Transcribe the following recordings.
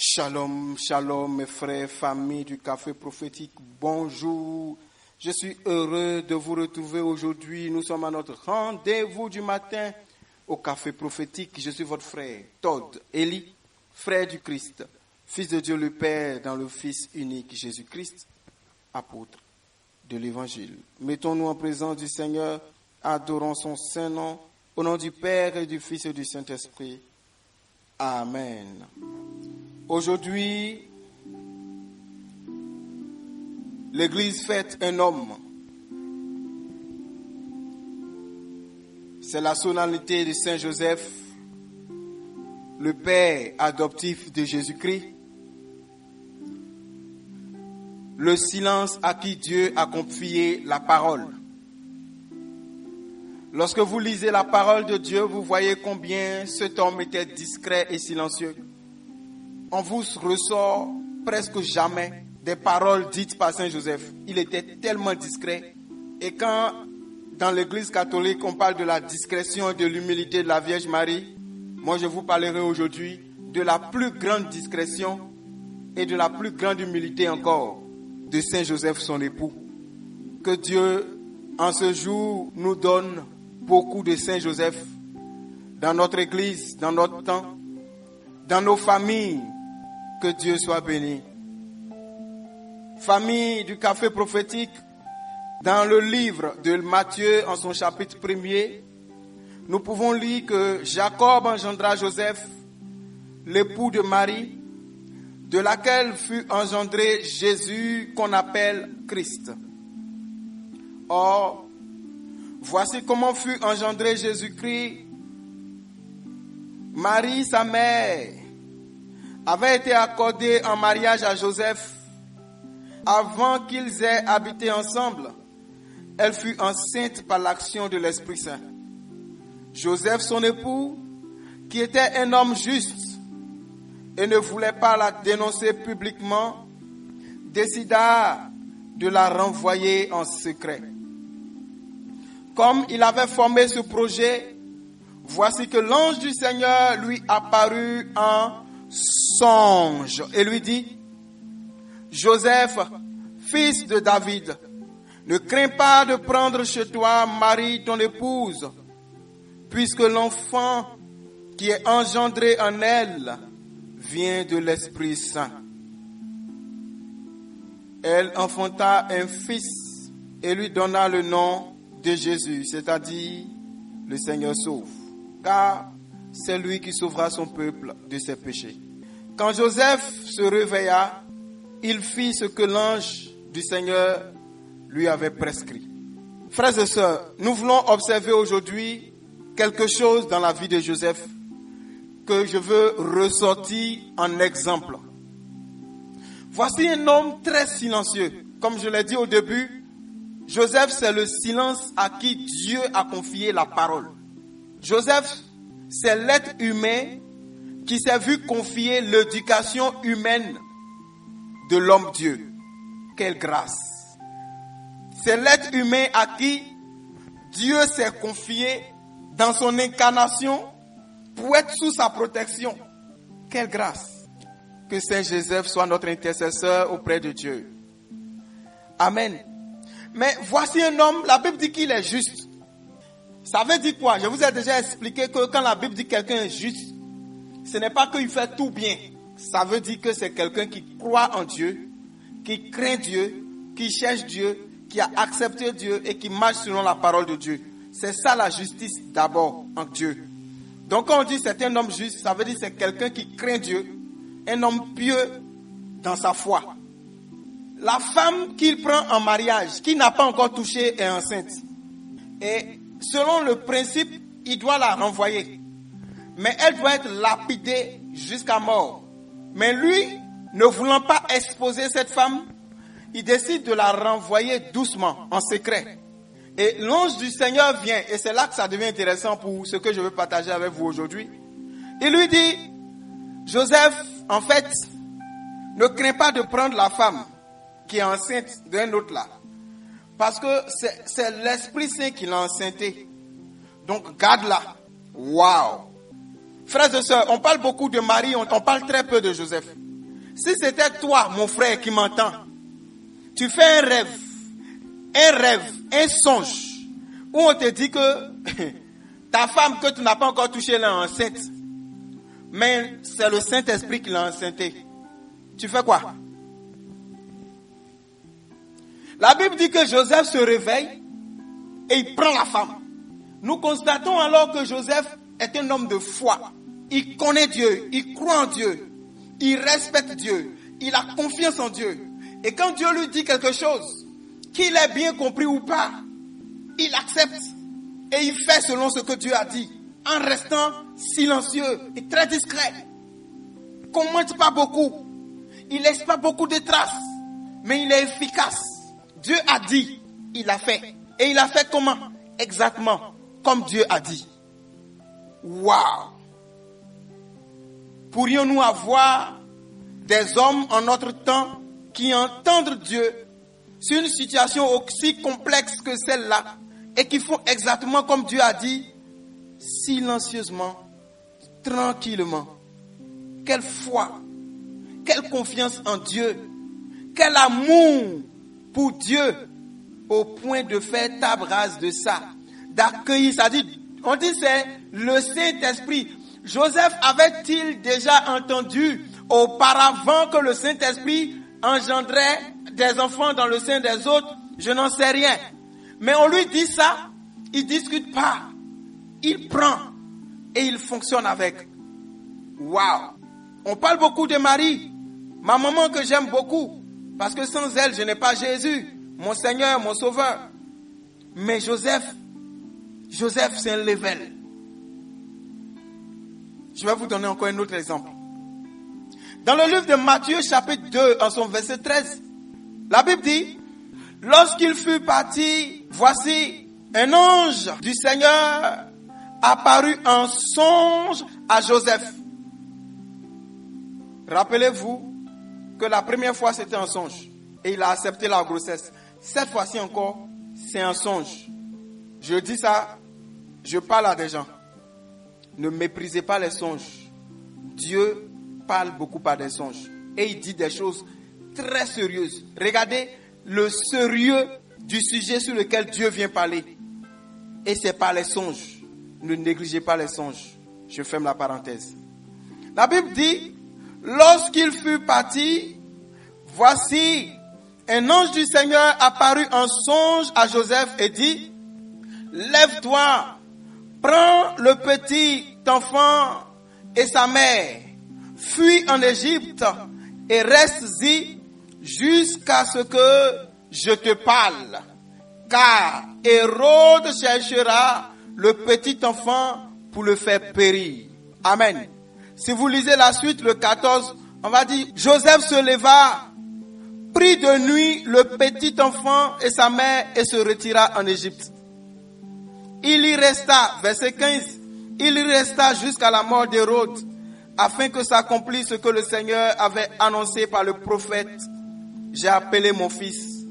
Shalom, shalom mes frères, famille du Café Prophétique, bonjour. Je suis heureux de vous retrouver aujourd'hui. Nous sommes à notre rendez-vous du matin au Café Prophétique. Je suis votre frère, Todd Eli, frère du Christ, fils de Dieu le Père dans le Fils unique Jésus-Christ, apôtre de l'Évangile. Mettons-nous en présence du Seigneur, adorons son saint nom, au nom du Père et du Fils et du Saint-Esprit. Amen. Aujourd'hui, l'Église fête un homme. C'est la solennité de Saint Joseph, le père adoptif de Jésus-Christ. Le silence à qui Dieu a confié la parole. Lorsque vous lisez la parole de Dieu, vous voyez combien cet homme était discret et silencieux. On vous ressort presque jamais des paroles dites par Saint Joseph. Il était tellement discret. Et quand, dans l'Église catholique, on parle de la discrétion et de l'humilité de la Vierge Marie, moi je vous parlerai aujourd'hui de la plus grande discrétion et de la plus grande humilité encore de Saint Joseph, son époux. Que Dieu, en ce jour, nous donne beaucoup de Saint Joseph dans notre Église, dans notre temps, dans nos familles. Que Dieu soit béni. Famille du Café Prophétique, dans le livre de Matthieu, en son chapitre 1er, nous pouvons lire que Jacob engendra Joseph, l'époux de Marie, de laquelle fut engendré Jésus qu'on appelle Christ. Or, voici comment fut engendré Jésus-Christ. Marie, sa mère, avait été accordée en mariage à Joseph. Avant qu'ils aient habité ensemble, elle fut enceinte par l'action de l'Esprit Saint. Joseph, son époux, qui était un homme juste et ne voulait pas la dénoncer publiquement, décida de la renvoyer en secret. Comme il avait formé ce projet, voici que l'ange du Seigneur lui apparut en songe et lui dit: Joseph, fils de David, ne crains pas de prendre chez toi Marie, ton épouse, puisque l'enfant qui est engendré en elle vient de l'Esprit Saint. Elle enfanta un fils et lui donna le nom de Jésus, c'est-à-dire le Seigneur sauve, car c'est lui qui sauvera son peuple de ses péchés. Quand Joseph se réveilla, il fit ce que l'ange du Seigneur lui avait prescrit. Frères et sœurs, nous voulons observer aujourd'hui quelque chose dans la vie de Joseph que je veux ressortir en exemple. Voici un homme très silencieux. Comme je l'ai dit au début, Joseph, c'est le silence à qui Dieu a confié la parole. Joseph, c'est l'être humain qui s'est vu confier l'éducation humaine de l'homme-dieu. Quelle grâce! C'est l'être humain à qui Dieu s'est confié dans son incarnation pour être sous sa protection. Quelle grâce! Que Saint Joseph soit notre intercesseur auprès de Dieu. Amen. Mais voici un homme, la Bible dit qu'il est juste. Ça veut dire quoi? Je vous ai déjà expliqué que quand la Bible dit que quelqu'un est juste, ce n'est pas qu'il fait tout bien. Ça veut dire que c'est quelqu'un qui croit en Dieu, qui craint Dieu, qui cherche Dieu, qui a accepté Dieu et qui marche selon la parole de Dieu. C'est ça la justice d'abord en Dieu. Donc quand on dit c'est un homme juste, ça veut dire que c'est quelqu'un qui craint Dieu, un homme pieux dans sa foi. La femme qu'il prend en mariage, qui n'a pas encore touché, est enceinte. Et selon le principe, il doit la renvoyer. Mais elle doit être lapidée jusqu'à mort. Mais lui, ne voulant pas exposer cette femme, il décide de la renvoyer doucement, en secret. Et l'ange du Seigneur vient, et c'est là que ça devient intéressant pour ce que je veux partager avec vous aujourd'hui. Il lui dit: Joseph, en fait, ne crains pas de prendre la femme qui est enceinte d'un autre là. Parce que c'est l'Esprit Saint qui l'a enceinté. Donc garde-la. Waouh! Frères et sœurs, on parle beaucoup de Marie, on parle très peu de Joseph. Si c'était toi, mon frère, qui m'entend, tu fais un rêve, un songe, où on te dit que ta femme que tu n'as pas encore touchée, elle est enceinte. Mais c'est le Saint-Esprit qui l'a enceinté. Tu fais quoi? La Bible dit que Joseph se réveille et il prend la femme. Nous constatons alors que Joseph est un homme de foi. Il connaît Dieu, il croit en Dieu, il respecte Dieu, il a confiance en Dieu. Et quand Dieu lui dit quelque chose, qu'il ait bien compris ou pas, il accepte et il fait selon ce que Dieu a dit, en restant silencieux et très discret. Il ne commente pas beaucoup, il ne laisse pas beaucoup de traces, mais il est efficace. Dieu a dit, il a fait. Et il a fait comment? Exactement comme Dieu a dit. Waouh! Pourrions-nous avoir des hommes en notre temps qui entendent Dieu sur une situation aussi complexe que celle-là et qui font exactement comme Dieu a dit, silencieusement, tranquillement. Quelle foi, quelle confiance en Dieu, quel amour pour Dieu au point de faire table rase de ça, d'accueillir, ça dit, on dit c'est le Saint-Esprit. Joseph avait-il déjà entendu auparavant que le Saint-Esprit engendrait des enfants dans le sein des autres? Je n'en sais rien. Mais on lui dit ça, il ne discute pas. Il prend et il fonctionne avec. Waouh! On parle beaucoup de Marie, ma maman que j'aime beaucoup, parce que sans elle, je n'ai pas Jésus, mon Seigneur, mon Sauveur. Mais Joseph, c'est un level. Je vais vous donner encore un autre exemple. Dans le livre de Matthieu, chapitre 2, en son verset 13, la Bible dit, lorsqu'il fut parti, voici, un ange du Seigneur apparut en songe à Joseph. Rappelez-vous que la première fois c'était un songe et il a accepté la grossesse. Cette fois-ci encore, c'est un songe. Je dis ça, je parle à des gens. Ne méprisez pas les songes. Dieu parle beaucoup par des songes. Et il dit des choses très sérieuses. Regardez le sérieux du sujet sur lequel Dieu vient parler. Et c'est par les songes. Ne négligez pas les songes. Je ferme la parenthèse. La Bible dit, lorsqu'il fut parti, voici, un ange du Seigneur apparut en songe à Joseph et dit, lève-toi, prends le petit enfant et sa mère, fuis en Égypte et reste-y jusqu'à ce que je te parle. Car Hérode cherchera le petit enfant pour le faire périr. Amen. Si vous lisez la suite, le 14, on va dire, Joseph se leva, prit de nuit le petit enfant et sa mère et se retira en Égypte. Il y resta, verset 15, il y resta jusqu'à la mort d'Hérode, afin que s'accomplisse ce que le Seigneur avait annoncé par le prophète. J'ai appelé mon fils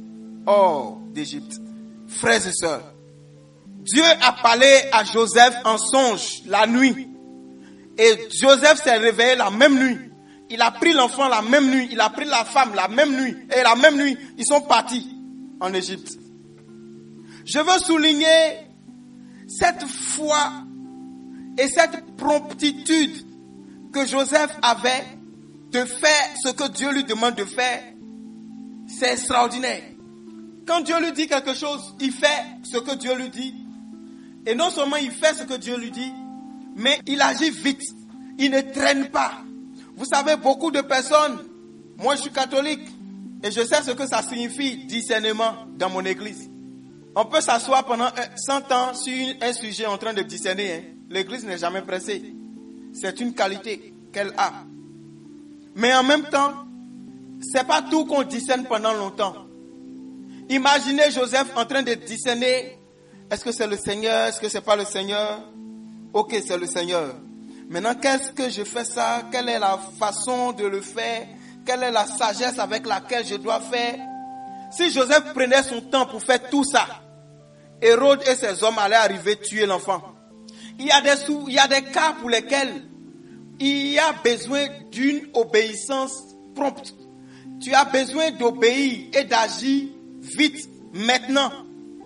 hors d'Égypte. Frères et sœurs, Dieu a parlé à Joseph en songe la nuit. Et Joseph s'est réveillé la même nuit. Il a pris l'enfant la même nuit. Il a pris la femme la même nuit. Et la même nuit, ils sont partis en Égypte. Je veux souligner cette foi et cette promptitude que Joseph avait de faire ce que Dieu lui demande de faire. C'est extraordinaire. Quand Dieu lui dit quelque chose, il fait ce que Dieu lui dit. Et non seulement il fait ce que Dieu lui dit, mais il agit vite. Il ne traîne pas. Vous savez, beaucoup de personnes, moi je suis catholique, et je sais ce que ça signifie, discernement, dans mon église. On peut s'asseoir pendant 100 ans sur un sujet en train de discerner. Hein. L'église n'est jamais pressée. C'est une qualité qu'elle a. Mais en même temps, c'est pas tout qu'on discerne pendant longtemps. Imaginez Joseph en train de discerner. Est-ce que c'est le Seigneur? Est-ce que c'est pas le Seigneur? Ok, c'est le Seigneur. Maintenant, qu'est-ce que je fais ça? Quelle est la façon de le faire? Quelle est la sagesse avec laquelle je dois faire? Si Joseph prenait son temps pour faire tout ça, Hérode et ses hommes allaient arriver tuer l'enfant. Il y a des cas pour lesquels il y a besoin d'une obéissance prompte. Tu as besoin d'obéir et d'agir vite, maintenant.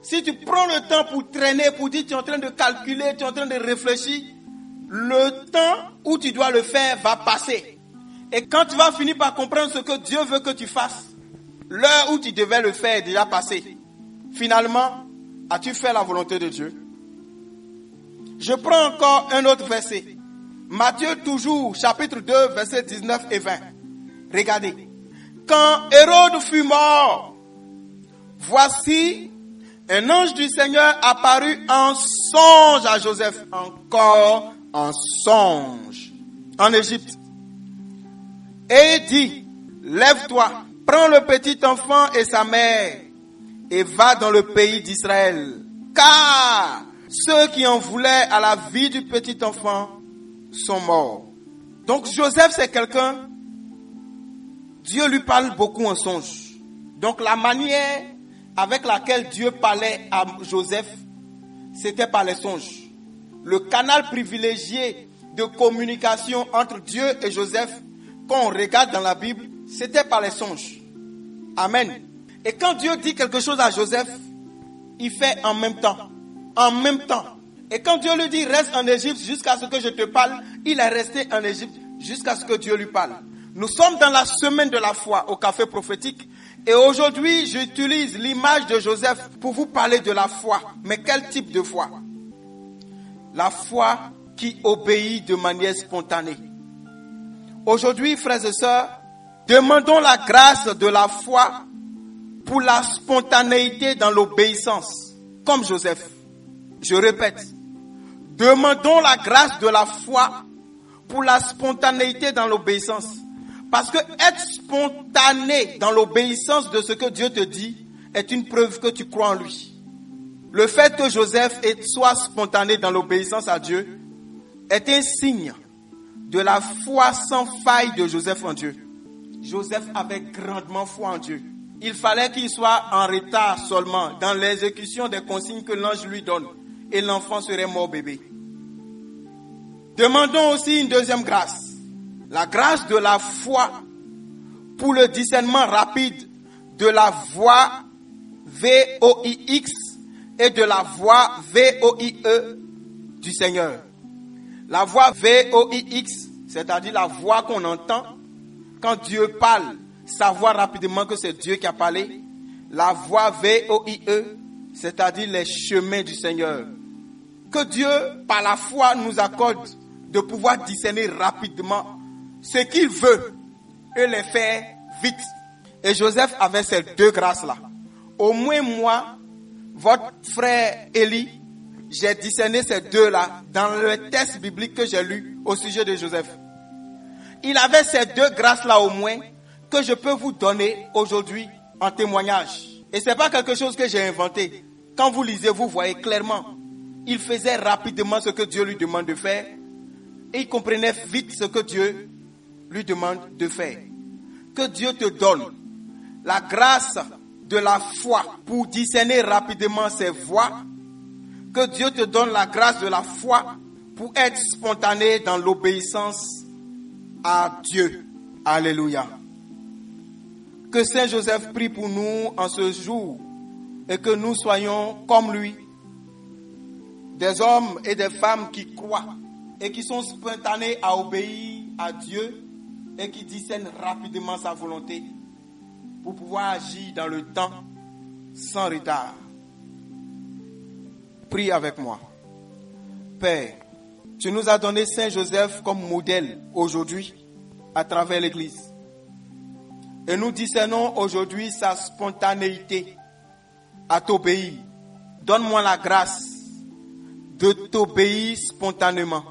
Si tu prends le temps pour traîner, pour dire tu es en train de calculer, tu es en train de réfléchir, le temps où tu dois le faire va passer. Et quand tu vas finir par comprendre ce que Dieu veut que tu fasses, l'heure où tu devais le faire est déjà passée. Finalement, as-tu fait la volonté de Dieu? Je prends encore un autre verset. Matthieu toujours, chapitre 2, versets 19 et 20. Regardez. Quand Hérode fut mort, voici, un ange du Seigneur apparut en songe à Joseph. Encore en songe. En Égypte. Et dit, lève-toi, prends le petit enfant et sa mère et va dans le pays d'Israël. Car ceux qui en voulaient à la vie du petit enfant sont morts. Donc Joseph, c'est quelqu'un, Dieu lui parle beaucoup en songe. Donc la manière avec laquelle Dieu parlait à Joseph, c'était par les songes. Le canal privilégié de communication entre Dieu et Joseph, quand on regarde dans la Bible, c'était par les songes. Amen. Et quand Dieu dit quelque chose à Joseph, il fait en même temps. En même temps. Et quand Dieu lui dit, reste en Égypte jusqu'à ce que je te parle, il est resté en Égypte jusqu'à ce que Dieu lui parle. Nous sommes dans la semaine de la foi au café prophétique. Et aujourd'hui, j'utilise l'image de Joseph pour vous parler de la foi. Mais quel type de foi? La foi qui obéit de manière spontanée. Aujourd'hui, frères et sœurs, demandons la grâce de la foi pour la spontanéité dans l'obéissance, comme Joseph. Je répète, demandons la grâce de la foi pour la spontanéité dans l'obéissance. Parce que être spontané dans l'obéissance de ce que Dieu te dit est une preuve que tu crois en lui. Le fait que Joseph soit spontané dans l'obéissance à Dieu est un signe de la foi sans faille de Joseph en Dieu. Joseph avait grandement foi en Dieu. Il fallait qu'il soit en retard seulement dans l'exécution des consignes que l'ange lui donne. Et l'enfant serait mort bébé. Demandons aussi une deuxième grâce. La grâce de la foi pour le discernement rapide de la voix VOIX et de la voix VOIE du Seigneur. La voix VOIX, c'est-à-dire la voix qu'on entend quand Dieu parle, savoir rapidement que c'est Dieu qui a parlé. La voix VOIE, c'est-à-dire les chemins du Seigneur. Que Dieu, par la foi, nous accorde de pouvoir discerner rapidement ce qu'il veut et les faire vite. Et Joseph avait ces deux grâces-là. Au moins moi, votre frère Élie, j'ai discerné ces deux-là dans le texte biblique que j'ai lu au sujet de Joseph. Il avait ces deux grâces-là au moins que je peux vous donner aujourd'hui en témoignage. Et ce n'est pas quelque chose que j'ai inventé. Quand vous lisez, vous voyez clairement. Il faisait rapidement ce que Dieu lui demande de faire. Et il comprenait vite ce que Dieu lui demande de faire. Que Dieu te donne la grâce de la foi pour discerner rapidement ses voies. Que Dieu te donne la grâce de la foi pour être spontané dans l'obéissance à Dieu. Alléluia. Que Saint Joseph prie pour nous en ce jour et que nous soyons comme lui, des hommes et des femmes qui croient et qui sont spontanés à obéir à Dieu et qui discernent rapidement sa volonté pour pouvoir agir dans le temps sans retard. Prie avec moi. Père, tu nous as donné Saint Joseph comme modèle aujourd'hui à travers l'Église. Et nous discernons aujourd'hui sa spontanéité à t'obéir. Donne-moi la grâce de t'obéir spontanément,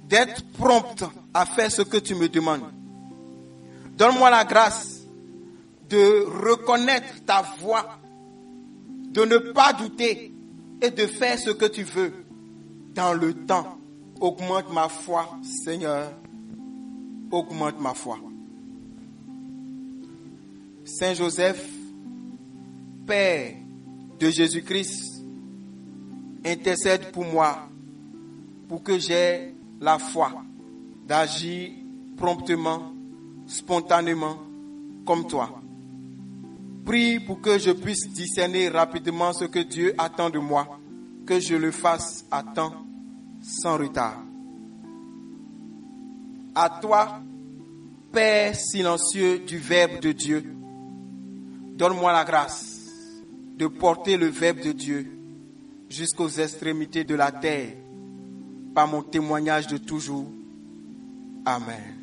d'être prompte à faire ce que tu me demandes. Donne-moi la grâce de reconnaître ta voix, de ne pas douter et de faire ce que tu veux dans le temps. Augmente ma foi, Seigneur. Augmente ma foi. Saint Joseph, Père de Jésus-Christ, intercède pour moi, pour que j'aie la foi d'agir promptement, spontanément comme toi. Prie pour que je puisse discerner rapidement ce que Dieu attend de moi, que je le fasse à temps, sans retard. À toi, Père silencieux du Verbe de Dieu, donne-moi la grâce de porter le Verbe de Dieu jusqu'aux extrémités de la terre par mon témoignage de toujours. Amen.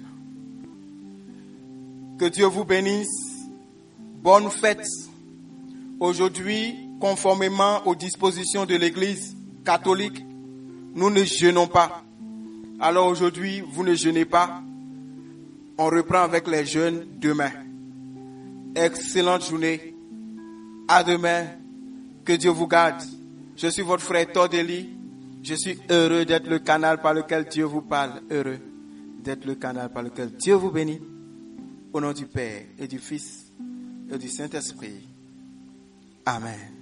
Que Dieu vous bénisse. Bonne fête. Aujourd'hui, conformément aux dispositions de l'Église catholique, nous ne jeûnons pas. Alors aujourd'hui, vous ne jeûnez pas. On reprend avec les jeûnes demain. Excellente journée. À demain. Que Dieu vous garde. Je suis votre frère Tordeli. Je suis heureux d'être le canal par lequel Dieu vous parle. Heureux d'être le canal par lequel Dieu vous bénit. Au nom du Père et du Fils et du Saint-Esprit. Amen.